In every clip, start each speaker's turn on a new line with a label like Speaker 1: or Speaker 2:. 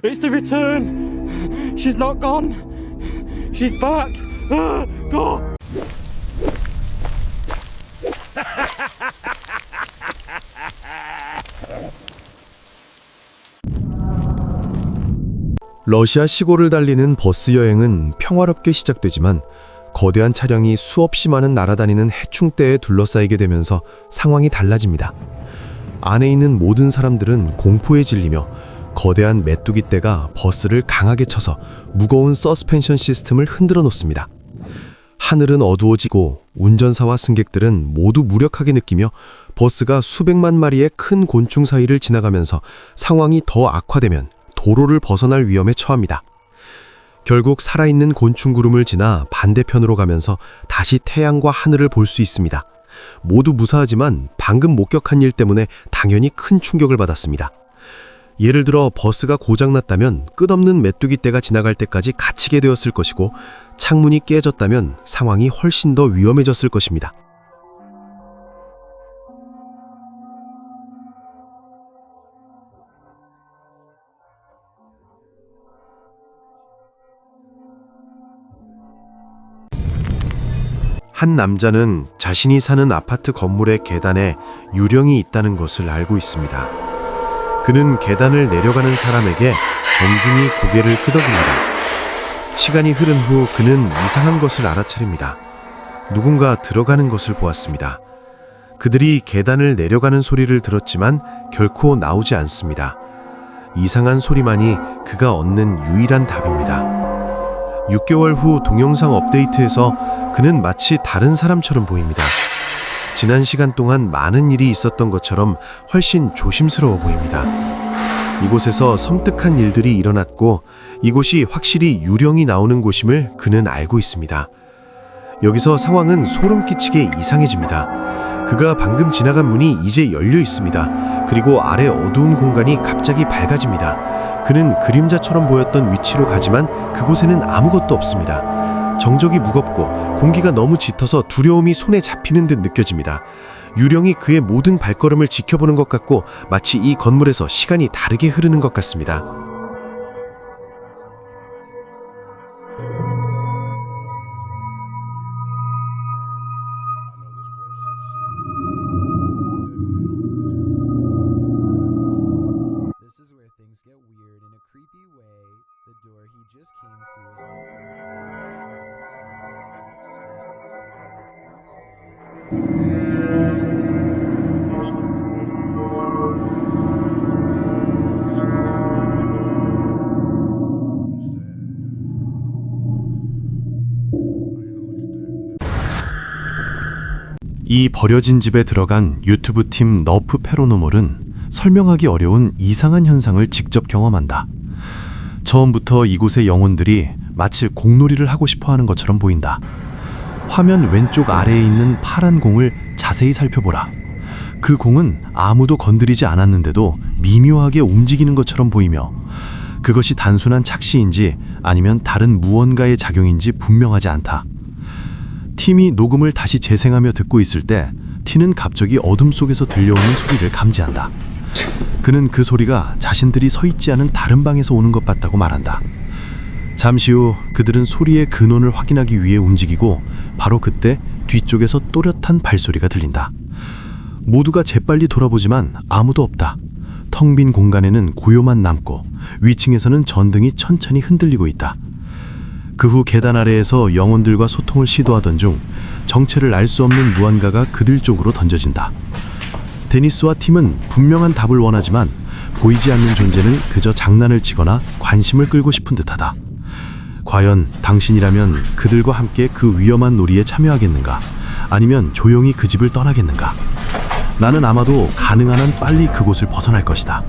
Speaker 1: It's the return. She's not gone. She's back. Go.
Speaker 2: 러시아 시골을 달리는 버스 여행은 평화롭게 시작되지만 거대한 차량이 수없이 많은 날아다니는 해충대에 둘러싸이게 되면서 상황이 달라집니다. 안에 있는 모든 사람들은 공포에 질리며 거대한 메뚜기 떼가 버스를 강하게 쳐서 무거운 서스펜션 시스템을 흔들어 놓습니다. 하늘은 어두워지고 운전사와 승객들은 모두 무력하게 느끼며 버스가 수백만 마리의 큰 곤충 사이를 지나가면서 상황이 더 악화되면 도로를 벗어날 위험에 처합니다. 결국 살아있는 곤충 구름을 지나 반대편으로 가면서 다시 태양과 하늘을 볼 수 있습니다. 모두 무사하지만 방금 목격한 일 때문에 당연히 큰 충격을 받았습니다. 예를 들어 버스가 고장났다면 끝없는 메뚜기 떼가 지나갈 때까지 갇히게 되었을 것이고 창문이 깨졌다면 상황이 훨씬 더 위험해졌을 것입니다. 한 남자는 자신이 사는 아파트 건물의 계단에 유령이 있다는 것을 알고 있습니다. 그는 계단을 내려가는 사람에게 정중히 고개를 끄덕입니다. 시간이 흐른 후 그는 이상한 것을 알아차립니다. 누군가 들어가는 것을 보았습니다. 그들이 계단을 내려가는 소리를 들었지만 결코 나오지 않습니다. 이상한 소리만이 그가 얻는 유일한 답입니다. 6개월 후 동영상 업데이트에서 그는 마치 다른 사람처럼 보입니다. 지난 시간 동안 많은 일이 있었던 것처럼 훨씬 조심스러워 보입니다. 이곳에서 섬뜩한 일들이 일어났고 이곳이 확실히 유령이 나오는 곳임을 그는 알고 있습니다. 여기서 상황은 소름 끼치게 이상해집니다. 그가 방금 지나간 문이 이제 열려 있습니다. 그리고 아래 어두운 공간이 갑자기 밝아집니다. 그는 그림자처럼 보였던 위치로 가지만 그곳에는 아무것도 없습니다. 정적이 무겁고 공기가 너무 짙어서 두려움이 손에 잡히는 듯 느껴집니다. 유령이 그의 모든 발걸음을 지켜보는 것 같고 마치 이 건물에서 시간이 다르게 흐르는 것 같습니다.
Speaker 3: This is where things get weird in a creepy way. The door he just came through is
Speaker 2: 이 버려진 집에 들어간 유튜브 팀 너프 패러노멀은 설명하기 어려운 이상한 현상을 직접 경험한다. 처음부터 이곳의 영혼들이 마치 공놀이를 하고 싶어 하는 것처럼 보인다. 화면 왼쪽 아래에 있는 파란 공을 자세히 살펴보라. 그 공은 아무도 건드리지 않았는데도 미묘하게 움직이는 것처럼 보이며 그것이 단순한 착시인지 아니면 다른 무언가의 작용인지 분명하지 않다. 팀이 녹음을 다시 재생하며 듣고 있을 때 티는 갑자기 어둠 속에서 들려오는 소리를 감지한다. 그는 그 소리가 자신들이 서 있지 않은 다른 방에서 오는 것 같다고 말한다. 잠시 후 그들은 소리의 근원을 확인하기 위해 움직이고 바로 그때 뒤쪽에서 또렷한 발소리가 들린다. 모두가 재빨리 돌아보지만 아무도 없다. 텅 빈 공간에는 고요만 남고 위층에서는 전등이 천천히 흔들리고 있다. 그 후 계단 아래에서 영혼들과 소통을 시도하던 중 정체를 알 수 없는 무언가가 그들 쪽으로 던져진다. 데니스와 팀은 분명한 답을 원하지만 보이지 않는 존재는 그저 장난을 치거나 관심을 끌고 싶은 듯하다. 과연 당신이라면 그들과 함께 그 위험한 놀이에 참여하겠는가? 아니면 조용히 그 집을 떠나겠는가? 나는 아마도 가능한 한 빨리 그곳을 벗어날 것이다.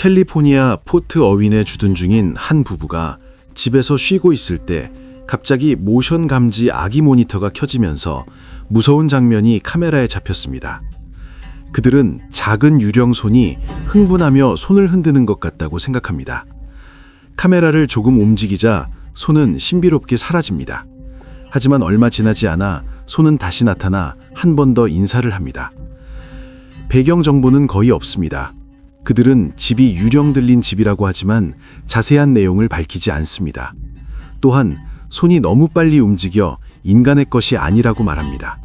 Speaker 2: 캘리포니아 포트 어윈에 주둔 중인 한 부부가 집에서 쉬고 있을 때 갑자기 모션 감지 아기 모니터가 켜지면서 무서운 장면이 카메라에 잡혔습니다. 그들은 작은 유령 손이 흥분하며 손을 흔드는 것 같다고 생각합니다. 카메라를 조금 움직이자 손은 신비롭게 사라집니다. 하지만 얼마 지나지 않아 손은 다시 나타나 한 번 더 인사를 합니다. 배경 정보는 거의 없습니다. 그들은 집이 유령 들린 집이라고 하지만 자세한 내용을 밝히지 않습니다. 또한 손이 너무 빨리 움직여 인간의 것이 아니라고 말합니다.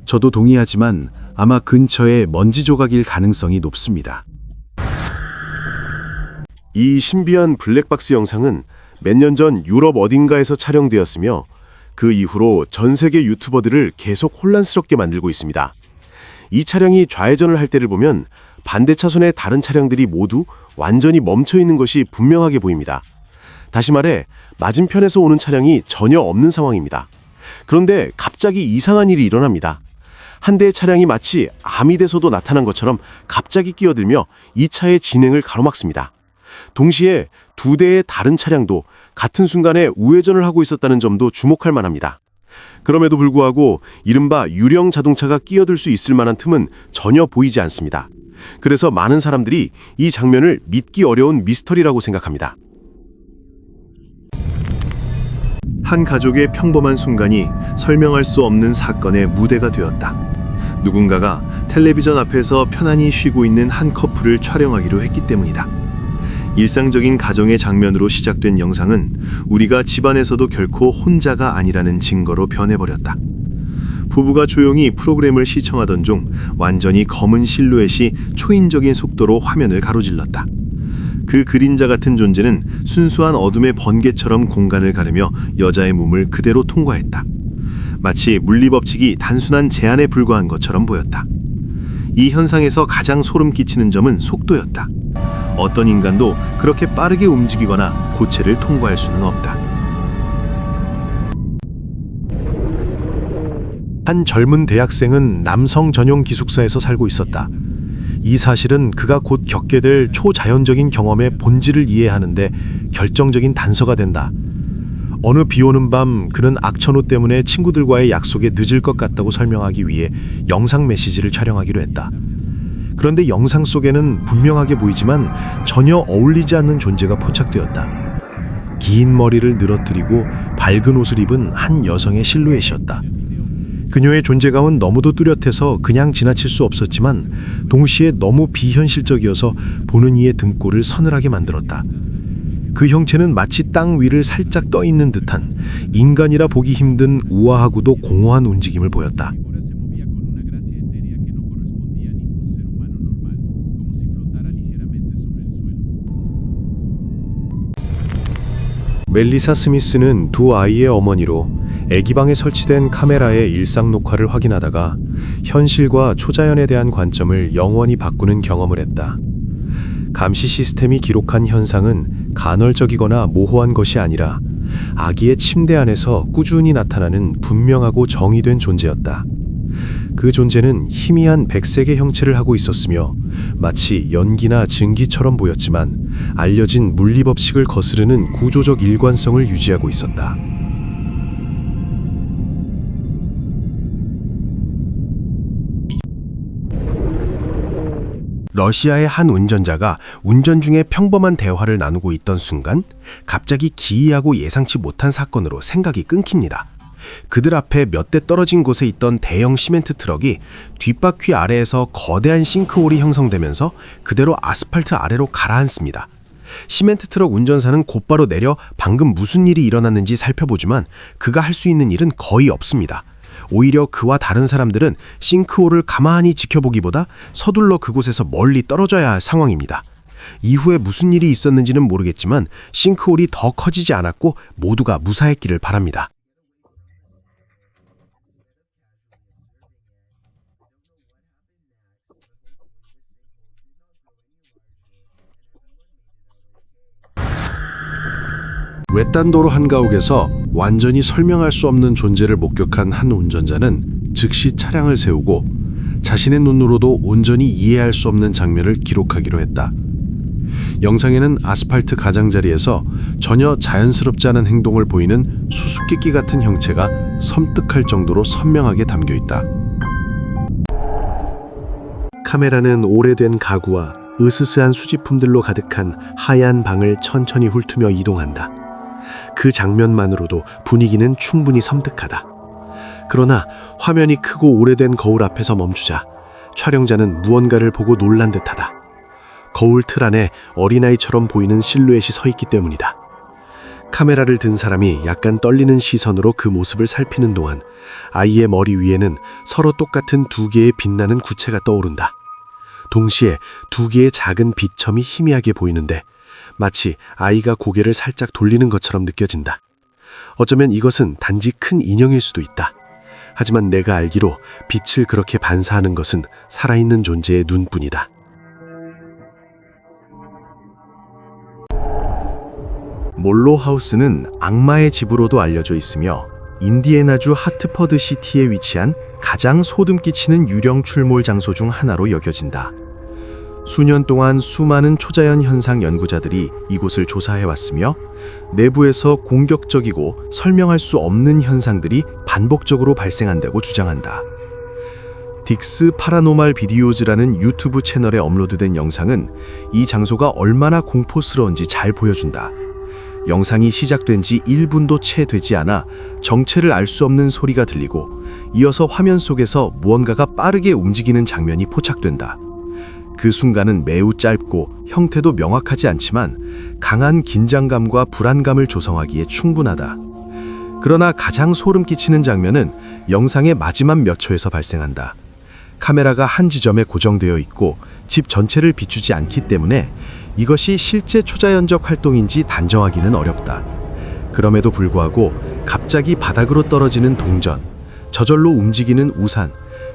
Speaker 2: 저도 동의하지만 아마 근처에 먼지 조각일 가능성이 높습니다.
Speaker 4: 이 신비한 블랙박스 영상은 몇 년 전 유럽 어딘가에서 촬영되었으며 그 이후로 전 세계 유튜버들을 계속 혼란스럽게 만들고 있습니다. 이 차량이 좌회전을 할 때를 보면 반대 차선의 다른 차량들이 모두 완전히 멈춰 있는 것이 분명하게 보입니다. 다시 말해 맞은편에서 오는 차량이 전혀 없는 상황입니다. 그런데 갑자기 이상한 일이 일어납니다. 한 대의 차량이 마치 암이 돼서도 나타난 것처럼 갑자기 끼어들며 이 차의 진행을 가로막습니다. 동시에 두 대의 다른 차량도 같은 순간에 우회전을 하고 있었다는 점도 주목할 만합니다. 그럼에도 불구하고 이른바 유령 자동차가 끼어들 수 있을 만한 틈은 전혀 보이지 않습니다. 그래서 많은 사람들이 이 장면을 믿기 어려운 미스터리라고 생각합니다.
Speaker 2: 한 가족의 평범한 순간이 설명할 수 없는 사건의 무대가 되었다. 누군가가 텔레비전 앞에서 편안히 쉬고 있는 한 커플을 촬영하기로 했기 때문이다. 일상적인 가정의 장면으로 시작된 영상은 우리가 집안에서도 결코 혼자가 아니라는 증거로 변해버렸다. 부부가 조용히 프로그램을 시청하던 중 완전히 검은 실루엣이 초인적인 속도로 화면을 가로질렀다. 그 그림자 같은 존재는 순수한 어둠의 번개처럼 공간을 가르며 여자의 몸을 그대로 통과했다. 마치 물리법칙이 단순한 제한에 불과한 것처럼 보였다. 이 현상에서 가장 소름 끼치는 점은 속도였다. 어떤 인간도 그렇게 빠르게 움직이거나 고체를 통과할 수는 없다. 한 젊은 대학생은 남성 전용 기숙사에서 살고 있었다. 이 사실은 그가 곧 겪게 될 초자연적인 경험의 본질을 이해하는데 결정적인 단서가 된다. 어느 비오는 밤 그는 악천후 때문에 친구들과의 약속에 늦을 것 같다고 설명하기 위해 영상 메시지를 촬영하기로 했다. 그런데 영상 속에는 분명하게 보이지만 전혀 어울리지 않는 존재가 포착되었다. 긴 머리를 늘어뜨리고 밝은 옷을 입은 한 여성의 실루엣이었다. 그녀의 존재감은 너무도 뚜렷해서 그냥 지나칠 수 없었지만 동시에 너무 비현실적이어서 보는 이의 등골을 서늘하게 만들었다. 그 형체는 마치 땅 위를 살짝 떠 있는 듯한 인간이라 보기 힘든 우아하고도 공허한 움직임을 보였다. 멜리사 스미스는 두 아이의 어머니로 애기방에 설치된 카메라의 일상 녹화를 확인하다가 현실과 초자연에 대한 관점을 영원히 바꾸는 경험을 했다. 감시 시스템이 기록한 현상은 간헐적이거나 모호한 것이 아니라 아기의 침대 안에서 꾸준히 나타나는 분명하고 정의된 존재였다. 그 존재는 희미한 백색의 형체를 하고 있었으며 마치 연기나 증기처럼 보였지만 알려진 물리법칙을 거스르는 구조적 일관성을 유지하고 있었다. 러시아의 한 운전자가 운전 중에 평범한 대화를 나누고 있던 순간 갑자기 기이하고 예상치 못한 사건으로 생각이 끊깁니다. 그들 앞에 몇 대 떨어진 곳에 있던 대형 시멘트 트럭이 뒷바퀴 아래에서 거대한 싱크홀이 형성되면서 그대로 아스팔트 아래로 가라앉습니다. 시멘트 트럭 운전사는 곧바로 내려 방금 무슨 일이 일어났는지 살펴보지만 그가 할 수 있는 일은 거의 없습니다. 오히려 그와 다른 사람들은 싱크홀을 가만히 지켜보기보다 서둘러 그곳에서 멀리 떨어져야 할 상황입니다. 이후에 무슨 일이 있었는지는 모르겠지만 싱크홀이 더 커지지 않았고 모두가 무사했기를 바랍니다. 외딴 도로 한가옥에서 완전히 설명할 수 없는 존재를 목격한 한 운전자는 즉시 차량을 세우고 자신의 눈으로도 온전히 이해할 수 없는 장면을 기록하기로 했다. 영상에는 아스팔트 가장자리에서 전혀 자연스럽지 않은 행동을 보이는 수수께끼 같은 형체가 섬뜩할 정도로 선명하게 담겨 있다. 카메라는 오래된 가구와 으스스한 수집품들로 가득한 하얀 방을 천천히 훑으며 이동한다. 그 장면만으로도 분위기는 충분히 섬뜩하다. 그러나 화면이 크고 오래된 거울 앞에서 멈추자 촬영자는 무언가를 보고 놀란 듯하다. 거울 틀 안에 어린아이처럼 보이는 실루엣이 서 있기 때문이다. 카메라를 든 사람이 약간 떨리는 시선으로 그 모습을 살피는 동안 아이의 머리 위에는 서로 똑같은 두 개의 빛나는 구체가 떠오른다. 동시에 두 개의 작은 빛점이 희미하게 보이는데 마치 아이가 고개를 살짝 돌리는 것처럼 느껴진다. 어쩌면 이것은 단지 큰 인형일 수도 있다. 하지만 내가 알기로 빛을 그렇게 반사하는 것은 살아있는 존재의 눈뿐이다. 몰로 하우스는 악마의 집으로도 알려져 있으며 인디애나주 하트퍼드 시티에 위치한 가장 소름 끼치는 유령 출몰 장소 중 하나로 여겨진다. 수년 동안 수많은 초자연 현상 연구자들이 이곳을 조사해왔으며 내부에서 공격적이고 설명할 수 없는 현상들이 반복적으로 발생한다고 주장한다. 딕스 파라노말 비디오즈라는 유튜브 채널에 업로드된 영상은 이 장소가 얼마나 공포스러운지 잘 보여준다. 영상이 시작된 지 1분도 채 되지 않아 정체를 알 수 없는 소리가 들리고 이어서 화면 속에서 무언가가 빠르게 움직이는 장면이 포착된다. 그 순간은 매우 짧고 형태도 명확하지 않지만 강한 긴장감과 불안감을 조성하기에 충분하다. 그러나 가장 소름 끼치는 장면은 영상의 마지막 몇 초에서 발생한다. 카메라가 한 지점에 고정되어 있고 집 전체를 비추지 않기 때문에 이것이 실제 초자연적 활동인지 단정하기는 어렵다. 그럼에도 불구하고 갑자기 바닥으로 떨어지는 동전, 저절로 움직이는 우산,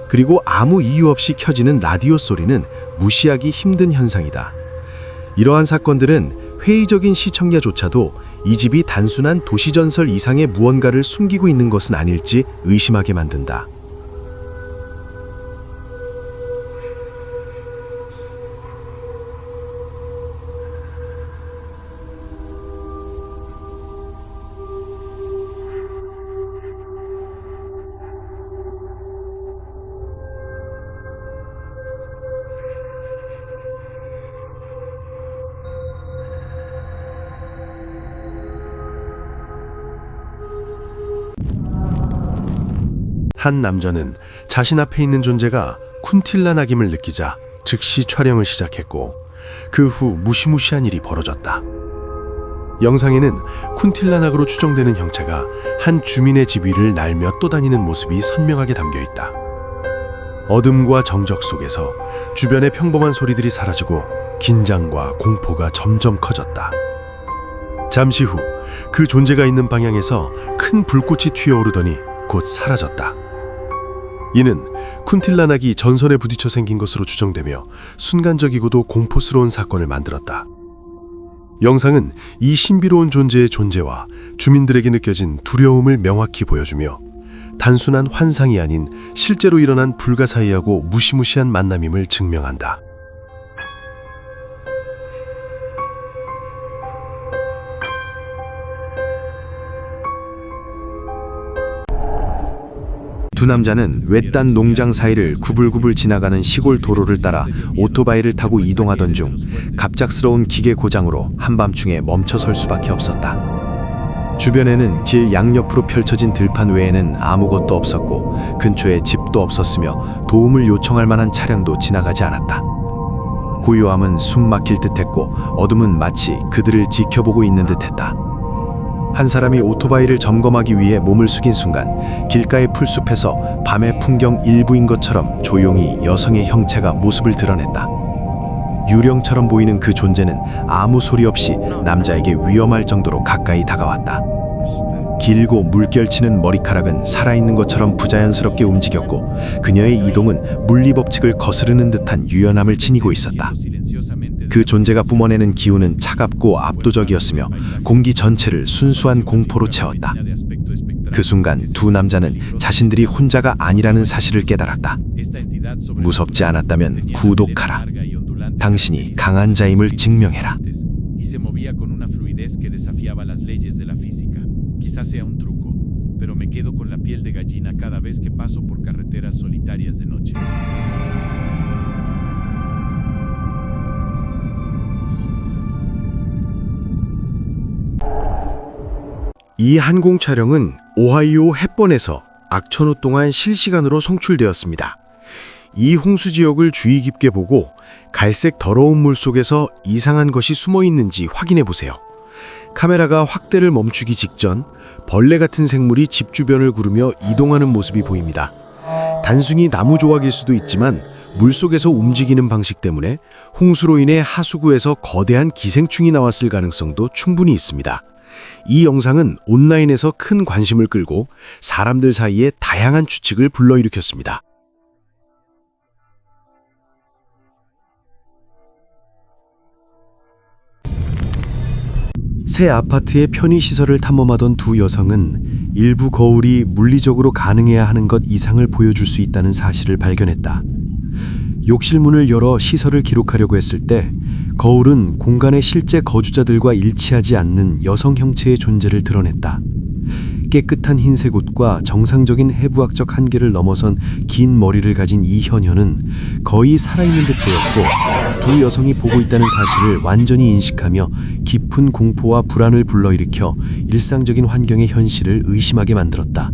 Speaker 2: 그리고 아무 이유 없이 켜지는 라디오 소리는 무시하기 힘든 현상이다. 이러한 사건들은 회의적인 시청자조차도 이 집이 단순한 도시전설 이상의 무언가를 숨기고 있는 것은 아닐지 의심하게 만든다. 한 남자는 자신 앞에 있는 존재가 쿤틸라나김을 느끼자 즉시 촬영을 시작했고 그 후 무시무시한 일이 벌어졌다. 영상에는 쿤틸라낙으로 추정되는 형체가 한 주민의 집 위를 날며 떠다니는 모습이 선명하게 담겨 있다. 어둠과 정적 속에서 주변의 평범한 소리들이 사라지고 긴장과 공포가 점점 커졌다. 잠시 후 그 존재가 있는 방향에서 큰 불꽃이 튀어오르더니 곧 사라졌다. 이는 쿤틸라낙이 전선에 부딪혀 생긴 것으로 추정되며 순간적이고도 공포스러운 사건을 만들었다. 영상은 이 신비로운 존재의 존재와 주민들에게 느껴진 두려움을 명확히 보여주며 단순한 환상이 아닌 실제로 일어난 불가사의하고 무시무시한 만남임을 증명한다. 두 남자는 외딴 농장 사이를 구불구불 지나가는 시골 도로를 따라 오토바이를 타고 이동하던 중 갑작스러운 기계 고장으로 한밤중에 멈춰설 수밖에 없었다. 주변에는 길 양옆으로 펼쳐진 들판 외에는 아무것도 없었고 근처에 집도 없었으며 도움을 요청할 만한 차량도 지나가지 않았다. 고요함은 숨 막힐 듯했고 어둠은 마치 그들을 지켜보고 있는 듯했다. 한 사람이 오토바이를 점검하기 위해 몸을 숙인 순간 길가의 풀숲에서 밤의 풍경 일부인 것처럼 조용히 여성의 형체가 모습을 드러냈다. 유령처럼 보이는 그 존재는 아무 소리 없이 남자에게 위험할 정도로 가까이 다가왔다. 길고 물결치는 머리카락은 살아있는 것처럼 부자연스럽게 움직였고 그녀의 이동은 물리법칙을 거스르는 듯한 유연함을 지니고 있었다. 그 존재가 뿜어내는 기운은 차갑고 압도적이었으며 공기 전체를 순수한 공포로 채웠다. 그 순간 두 남자는 자신들이 혼자가 아니라는 사실을 깨달았다. 무섭지 않았다면 구독하라. 당신이 강한 자임을 증명해라.
Speaker 5: se movía con una fluidez que desafiaba las leyes de la física. Quizás sea un truco, pero me quedo con la piel de gallina cada vez que paso por carreteras solitarias de noche.
Speaker 4: 이 항공 촬영은 오하이오 햇번에서 악천후 동안 실시간으로 송출되었습니다. 이 홍수 지역을 주의 깊게 보고 갈색 더러운 물 속에서 이상한 것이 숨어 있는지 확인해 보세요. 카메라가 확대를 멈추기 직전 벌레 같은 생물이 집 주변을 구르며 이동하는 모습이 보입니다. 단순히 나무 조각일 수도 있지만 물속에서 움직이는 방식 때문에 홍수로 인해 하수구에서 거대한 기생충이 나왔을 가능성도 충분히 있습니다. 이 영상은 온라인에서 큰 관심을 끌고 사람들 사이에 다양한 추측을 불러일으켰습니다. 새 아파트의 편의시설을 탐험하던 두 여성은 일부 거울이 물리적으로 가능해야 하는 것 이상을 보여줄 수 있다는 사실을 발견했다. 욕실문을 열어 시설을 기록하려고 했을 때 거울은 공간의 실제 거주자들과 일치하지 않는 여성 형체의 존재를 드러냈다. 깨끗한 흰색 옷과 정상적인 해부학적 한계를 넘어선 긴 머리를 가진 이 현현은 거의 살아있는 듯 보였고 두 여성이 보고 있다는 사실을 완전히 인식하며 깊은 공포와 불안을 불러일으켜 일상적인 환경의 현실을 의심하게 만들었다.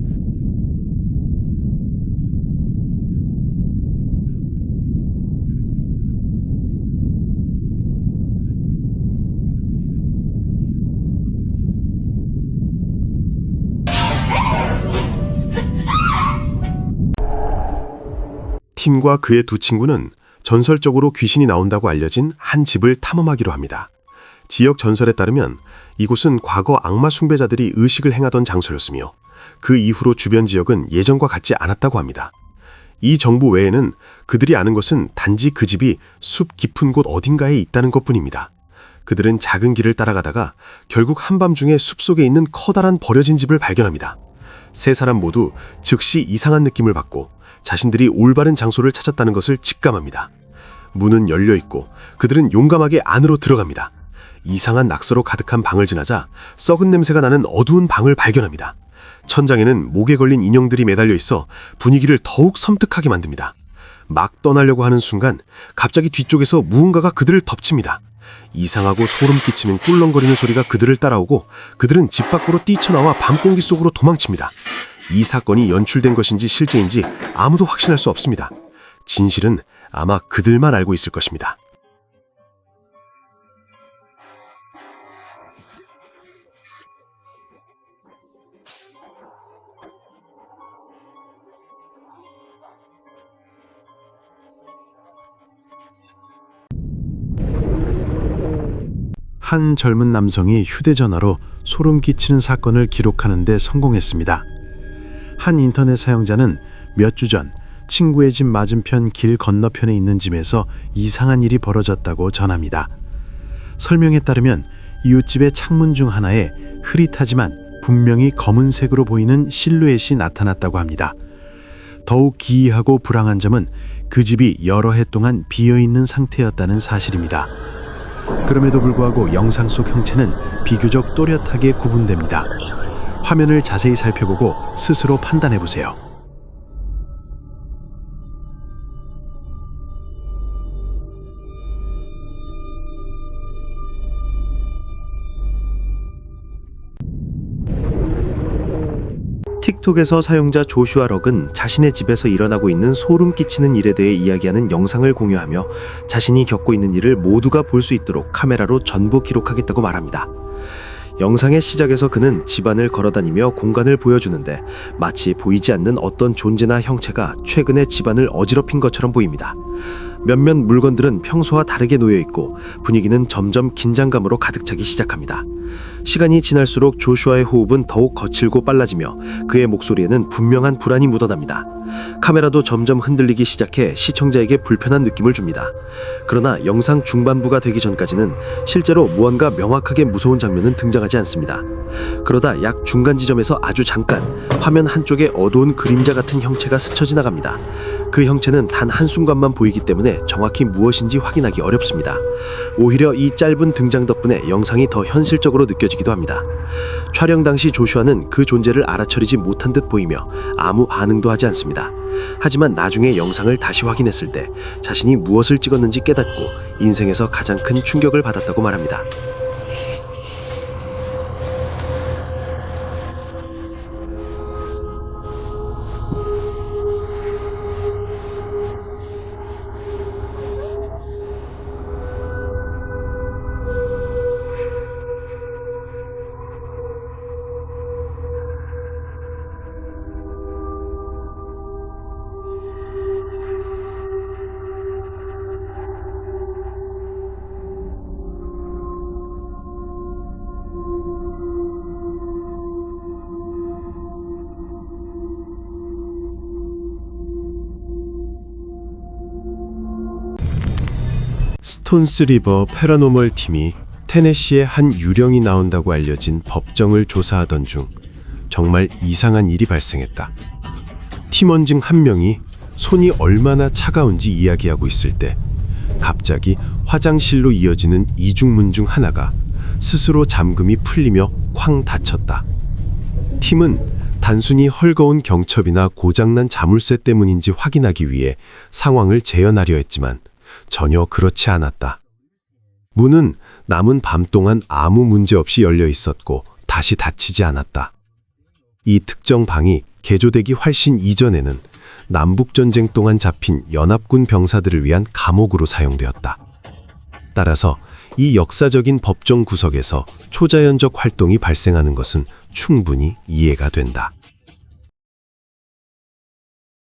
Speaker 4: 팀과 그의 두 친구는 전설적으로 귀신이 나온다고 알려진 한 집을 탐험하기로 합니다. 지역 전설에 따르면 이곳은 과거 악마 숭배자들이 의식을 행하던 장소였으며 그 이후로 주변 지역은 예전과 같지 않았다고 합니다. 이 정보 외에는 그들이 아는 것은 단지 그 집이 숲 깊은 곳 어딘가에 있다는 것뿐입니다. 그들은 작은 길을 따라가다가 결국 한밤중에 숲속에 있는 커다란 버려진 집을 발견합니다. 세 사람 모두 즉시 이상한 느낌을 받고 자신들이 올바른 장소를 찾았다는 것을 직감합니다. 문은 열려있고 그들은 용감하게 안으로 들어갑니다. 이상한 낙서로 가득한 방을 지나자 썩은 냄새가 나는 어두운 방을 발견합니다. 천장에는 목에 걸린 인형들이 매달려 있어 분위기를 더욱 섬뜩하게 만듭니다. 막 떠나려고 하는 순간 갑자기 뒤쪽에서 무언가가 그들을 덮칩니다. 이상하고 소름 끼치는 꿀렁거리는 소리가 그들을 따라오고 그들은 집 밖으로 뛰쳐나와 밤공기 속으로 도망칩니다. 이 사건이 연출된 것인지 실제인지 아무도 확신할 수 없습니다. 진실은 아마 그들만 알고 있을 것입니다. 한 젊은 남성이 휴대전화로 소름 끼치는 사건을 기록하는 데 성공했습니다. 한 인터넷 사용자는 몇 주 전 친구의 집 맞은편 길 건너편에 있는 집에서 이상한 일이 벌어졌다고 전합니다. 설명에 따르면 이웃집의 창문 중 하나에 흐릿하지만 분명히 검은색으로 보이는 실루엣이 나타났다고 합니다. 더욱 기이하고 불황한 점은 그 집이 여러 해 동안 비어있는 상태였다는 사실입니다. 그럼에도 불구하고 영상 속 형체는 비교적 또렷하게 구분됩니다. 화면을 자세히 살펴보고 스스로 판단해보세요. 틱톡에서 사용자 조슈아 럭은 자신의 집에서 일어나고 있는 소름 끼치는 일에 대해 이야기하는 영상을 공유하며 자신이 겪고 있는 일을 모두가 볼 수 있도록 카메라로 전부 기록하겠다고 말합니다. 영상의 시작에서 그는 집안을 걸어다니며 공간을 보여주는데 마치 보이지 않는 어떤 존재나 형체가 최근에 집안을 어지럽힌 것처럼 보입니다. 몇몇 물건들은 평소와 다르게 놓여 있고 분위기는 점점 긴장감으로 가득 차기 시작합니다.
Speaker 6: 시간이 지날수록 조슈아의 호흡은 더욱 거칠고 빨라지며 그의 목소리에는 분명한 불안이 묻어납니다. 카메라도 점점 흔들리기 시작해 시청자에게 불편한 느낌을 줍니다. 그러나 영상 중반부가 되기 전까지는 실제로 무언가 명확하게 무서운 장면은 등장하지 않습니다. 그러다 약 중간 지점에서 아주 잠깐 화면 한쪽에 어두운 그림자 같은 형체가 스쳐 지나갑니다. 그 형체는 단 한순간만 보이기 때문에 정확히 무엇인지 확인하기 어렵습니다. 오히려 이 짧은 등장 덕분에 영상이 더 현실적으로 느껴지기도 합니다. 촬영 당시 조슈아는 그 존재를 알아차리지 못한 듯 보이며 아무 반응도 하지 않습니다. 하지만 나중에 영상을 다시 확인했을 때 자신이 무엇을 찍었는지 깨닫고 인생에서 가장 큰 충격을 받았다고 말합니다.
Speaker 4: 스톤스 리버 패러노멀 팀이 테네시의 한 유령이 나온다고 알려진 법정을 조사하던 중 정말 이상한 일이 발생했다. 팀원 중 한 명이 손이 얼마나 차가운지 이야기하고 있을 때 갑자기 화장실로 이어지는 이중문 중 하나가 스스로 잠금이 풀리며 쾅 닫혔다. 팀은 단순히 헐거운 경첩이나 고장난 자물쇠 때문인지 확인하기 위해 상황을 재현하려 했지만 전혀 그렇지 않았다. 문은 남은 밤 동안 아무 문제 없이 열려 있었고 다시 닫히지 않았다. 이 특정 방이 개조되기 훨씬 이전에는 남북전쟁 동안 잡힌 연합군 병사들을 위한 감옥으로 사용되었다. 따라서 이 역사적인 법정 구석에서 초자연적 활동이 발생하는 것은 충분히 이해가 된다.